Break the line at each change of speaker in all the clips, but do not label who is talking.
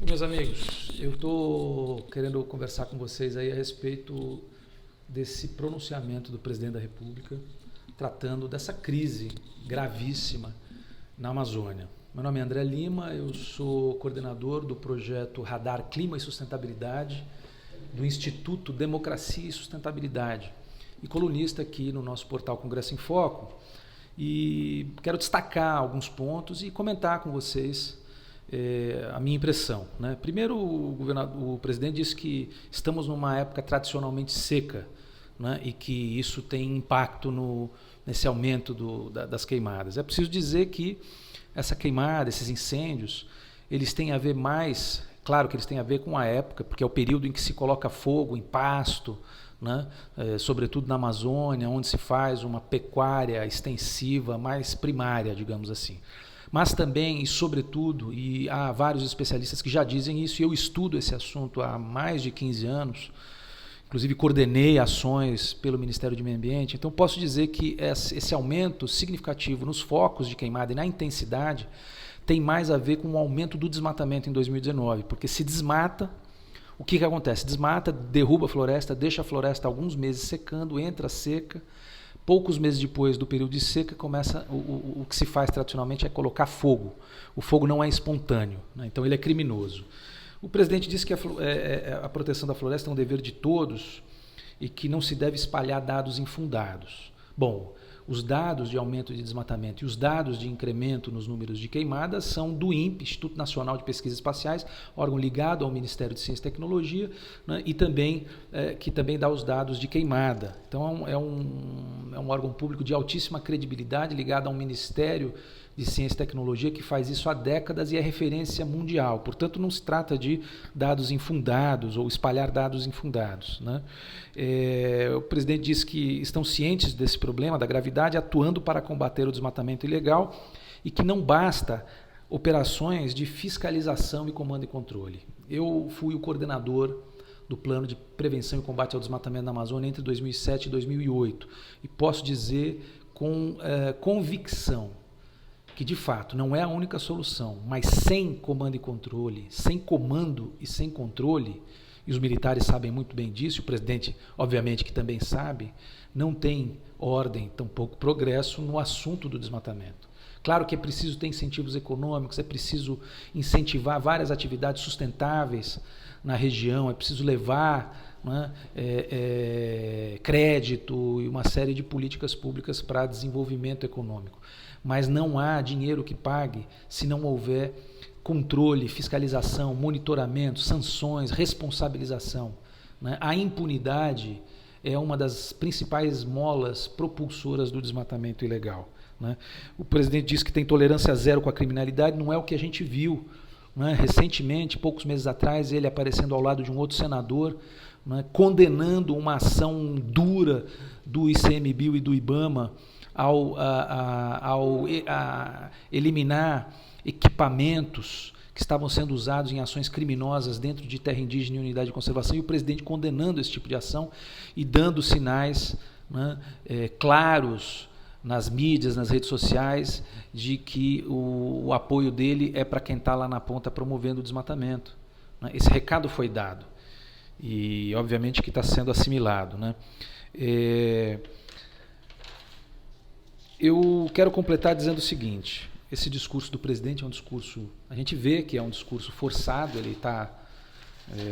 Meus amigos, eu estou querendo conversar com vocês aí a respeito desse pronunciamento do presidente da República tratando dessa crise gravíssima na Amazônia. Meu nome é André Lima, eu sou coordenador do projeto Radar Clima e Sustentabilidade do Instituto Democracia e Sustentabilidade e colunista aqui no nosso portal Congresso em Foco. E quero destacar alguns pontos e comentar com vocês a minha impressão. Né? Primeiro, o presidente disse que estamos numa época tradicionalmente seca, né? E que isso tem impacto nesse aumento das queimadas. É preciso dizer que essa queimada, esses incêndios, eles têm a ver mais, claro que eles têm a ver com a época, porque é o período em que se coloca fogo em pasto, né? Sobretudo na Amazônia, onde se faz uma pecuária extensiva, mais primária, digamos assim. Mas também e sobretudo, e há vários especialistas que já dizem isso, e eu estudo esse assunto há mais de 15 anos, inclusive coordenei ações pelo Ministério do Meio Ambiente, então posso dizer que esse aumento significativo nos focos de queimada e na intensidade tem mais a ver com o aumento do desmatamento em 2019, porque se desmata, o que acontece? Desmata, derruba a floresta, deixa a floresta alguns meses secando, entra seca. Poucos meses depois do período de seca, começa o que se faz tradicionalmente é colocar fogo. O fogo não é espontâneo, né? Então ele é criminoso. O presidente disse que a proteção da floresta é um dever de todos e que não se deve espalhar dados infundados. Bom, os dados de aumento de desmatamento e os dados de incremento nos números de queimadas são do INPE, Instituto Nacional de Pesquisas Espaciais, órgão ligado ao Ministério de Ciência e Tecnologia, né, e também que também dá os dados de queimada. Então é um órgão público de altíssima credibilidade, ligado a um Ministério de Ciência e Tecnologia que faz isso há décadas e é referência mundial. Portanto, não se trata de dados infundados ou espalhar dados infundados, né? O presidente disse que estão cientes desse problema, da gravidade, atuando para combater o desmatamento ilegal e que não basta operações de fiscalização e comando e controle. Eu fui o coordenador do Plano de Prevenção e Combate ao Desmatamento na Amazônia entre 2007 e 2008 e posso dizer com convicção que de fato não é a única solução, mas sem comando e controle, sem comando e sem controle, e os militares sabem muito bem disso, o presidente obviamente que também sabe, não tem ordem, tampouco progresso no assunto do desmatamento. Claro que é preciso ter incentivos econômicos, é preciso incentivar várias atividades sustentáveis na região, é preciso levar, né, crédito e uma série de políticas públicas para desenvolvimento econômico. Mas não há dinheiro que pague se não houver controle, fiscalização, monitoramento, sanções, responsabilização, né? A impunidade é uma das principais molas propulsoras do desmatamento ilegal, né? O presidente disse que tem tolerância zero com a criminalidade, não é o que a gente viu, né? Recentemente, poucos meses atrás, ele aparecendo ao lado de um outro senador, né, condenando uma ação dura do ICMBio e do IBAMA ao eliminar equipamentos que estavam sendo usados em ações criminosas dentro de terra indígena e unidade de conservação, e o presidente condenando esse tipo de ação e dando sinais, né, claros nas mídias, nas redes sociais, de que o apoio dele é para quem está lá na ponta promovendo o desmatamento, né? Esse recado foi dado e obviamente que está sendo assimilado, né? Eu quero completar dizendo o seguinte: esse discurso do presidente é um discurso, a gente vê que é um discurso forçado, ele está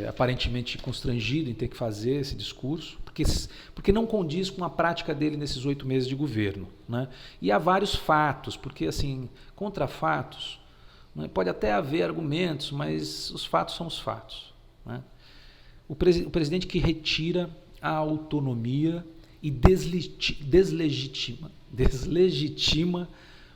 aparentemente constrangido em ter que fazer esse discurso, porque não condiz com a prática dele nesses 8 meses de governo, né? E há vários fatos, porque assim, contra fatos, né, pode até haver argumentos, mas os fatos são os fatos, né? O presidente que retira a autonomia e deslegitima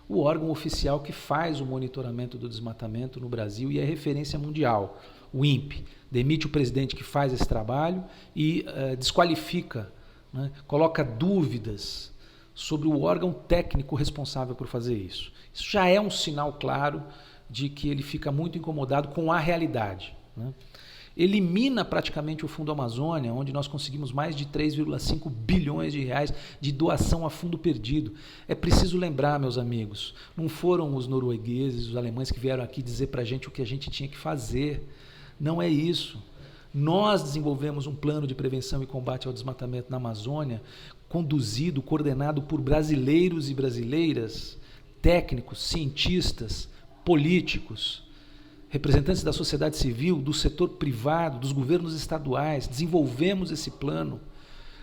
o órgão oficial que faz o monitoramento do desmatamento no Brasil e é referência mundial, o INPE. Demite o presidente que faz esse trabalho e desqualifica, né, coloca dúvidas sobre o órgão técnico responsável por fazer isso. Isso já é um sinal claro de que ele fica muito incomodado com a realidade, né? elimina praticamente o Fundo Amazônia, onde nós conseguimos mais de 3,5 bilhões de reais de doação a fundo perdido. É preciso lembrar, meus amigos, não foram os noruegueses, os alemães que vieram aqui dizer para a gente o que a gente tinha que fazer. Não é isso. Nós desenvolvemos um plano de prevenção e combate ao desmatamento na Amazônia, conduzido, coordenado por brasileiros e brasileiras, técnicos, cientistas, políticos, representantes da sociedade civil, do setor privado, dos governos estaduais. Desenvolvemos esse plano,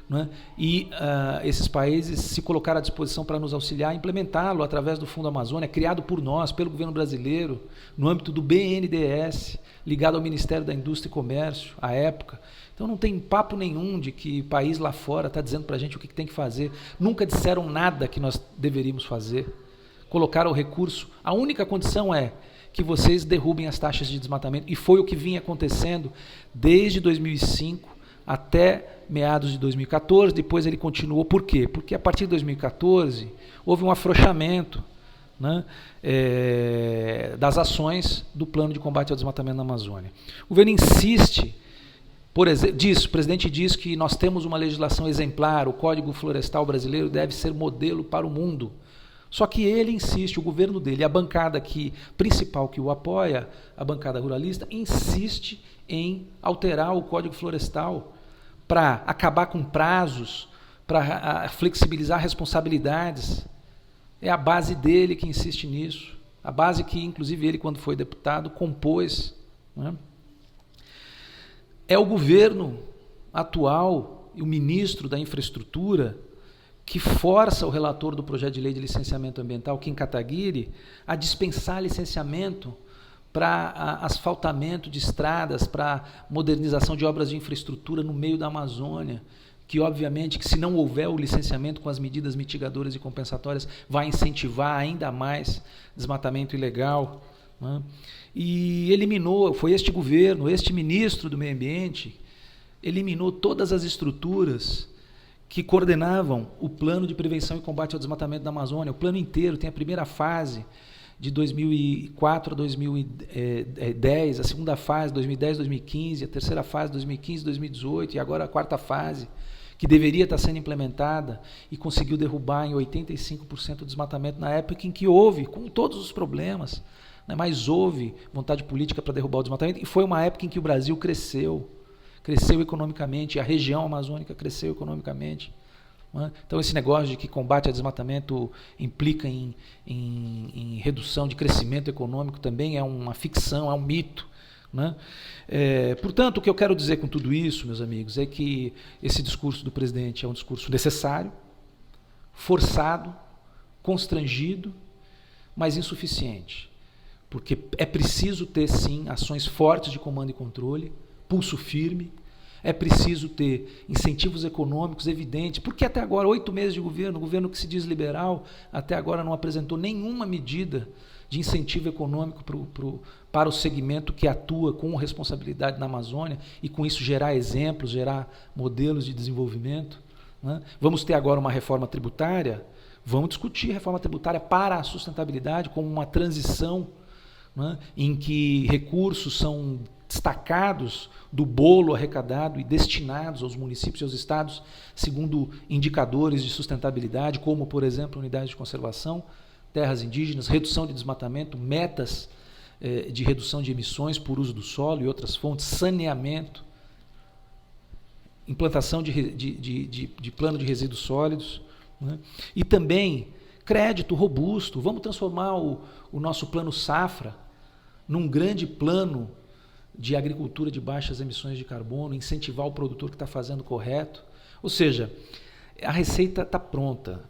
né? E esses países se colocaram à disposição para nos auxiliar a implementá-lo através do Fundo Amazônia, criado por nós, pelo governo brasileiro, no âmbito do BNDES, ligado ao Ministério da Indústria e Comércio, à época. Então não tem papo nenhum de que país lá fora está dizendo para a gente o que tem que fazer. Nunca disseram nada que nós deveríamos fazer. Colocaram o recurso. A única condição é que vocês derrubem as taxas de desmatamento. E foi o que vinha acontecendo desde 2005 até meados de 2014, depois ele continuou. Por quê? Porque a partir de 2014 houve um afrouxamento, né, das ações do plano de combate ao desmatamento na Amazônia. O governo insiste, o presidente diz que nós temos uma legislação exemplar, o Código Florestal brasileiro deve ser modelo para o mundo. Só que ele insiste, o governo dele, a bancada principal que o apoia, a bancada ruralista, insiste em alterar o Código Florestal para acabar com prazos, para flexibilizar responsabilidades. É a base dele que insiste nisso. A base que, inclusive, ele, quando foi deputado, compôs. Né? É o governo atual e o ministro da Infraestrutura que força o relator do projeto de lei de licenciamento ambiental, Kim Kataguiri, a dispensar licenciamento para asfaltamento de estradas, para modernização de obras de infraestrutura no meio da Amazônia, que obviamente, que se não houver o licenciamento com as medidas mitigadoras e compensatórias, vai incentivar ainda mais desmatamento ilegal. Né? E eliminou, foi este governo, este ministro do Meio Ambiente, eliminou todas as estruturas que coordenavam o plano de prevenção e combate ao desmatamento da Amazônia. O plano inteiro tem a primeira fase, de 2004 a 2010, a segunda fase, 2010 2015, a terceira fase, 2015 2018, e agora a quarta fase, que deveria estar sendo implementada, e conseguiu derrubar em 85% o desmatamento na época em que houve, com todos os problemas, né, mas houve vontade política para derrubar o desmatamento, e foi uma época em que o Brasil cresceu economicamente, a região amazônica cresceu economicamente. Então esse negócio de que combate ao desmatamento implica em redução de crescimento econômico também é uma ficção, é um mito. Né? Portanto, o que eu quero dizer com tudo isso, meus amigos, é que esse discurso do presidente é um discurso necessário, forçado, constrangido, mas insuficiente. Porque é preciso ter, sim, ações fortes de comando e controle, pulso firme. É preciso ter incentivos econômicos evidentes, porque até agora, 8 meses de governo, o governo que se diz liberal, até agora não apresentou nenhuma medida de incentivo econômico para o segmento que atua com responsabilidade na Amazônia e com isso gerar exemplos, gerar modelos de desenvolvimento. Né? Vamos ter agora uma reforma tributária, vamos discutir reforma tributária para a sustentabilidade como uma transição, né, em que recursos são destacados do bolo arrecadado e destinados aos municípios e aos estados segundo indicadores de sustentabilidade, como, por exemplo, unidades de conservação, terras indígenas, redução de desmatamento, metas de redução de emissões por uso do solo e outras fontes, saneamento, implantação de plano de resíduos sólidos, né? E também crédito robusto. Vamos transformar o nosso plano Safra num grande plano de agricultura de baixas emissões de carbono, incentivar o produtor que está fazendo correto. Ou seja, a receita está pronta.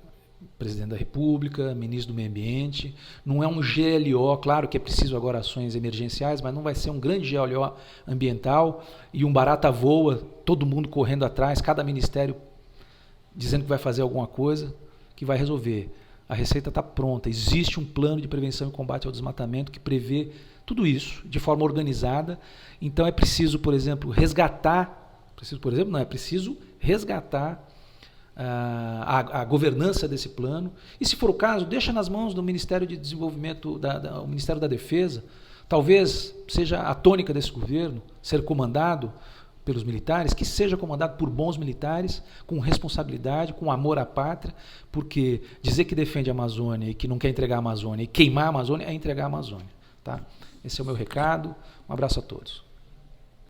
Presidente da República, ministro do Meio Ambiente, não é um GLO, claro que é preciso agora ações emergenciais, mas não vai ser um grande GLO ambiental e um barata voa, todo mundo correndo atrás, cada ministério dizendo que vai fazer alguma coisa, que vai resolver. A receita está pronta, existe um plano de prevenção e combate ao desmatamento que prevê tudo isso de forma organizada. Então é preciso, por exemplo, resgatar a governança desse plano e, se for o caso, deixa nas mãos do Ministério de Desenvolvimento, o Ministério da Defesa, Talvez seja a tônica desse governo ser comandado pelos militares, que seja comandado por bons militares, com responsabilidade, com amor à pátria, porque dizer que defende a Amazônia e que não quer entregar a Amazônia e queimar a Amazônia é entregar a Amazônia. Tá? Esse é o meu recado. Um abraço a todos.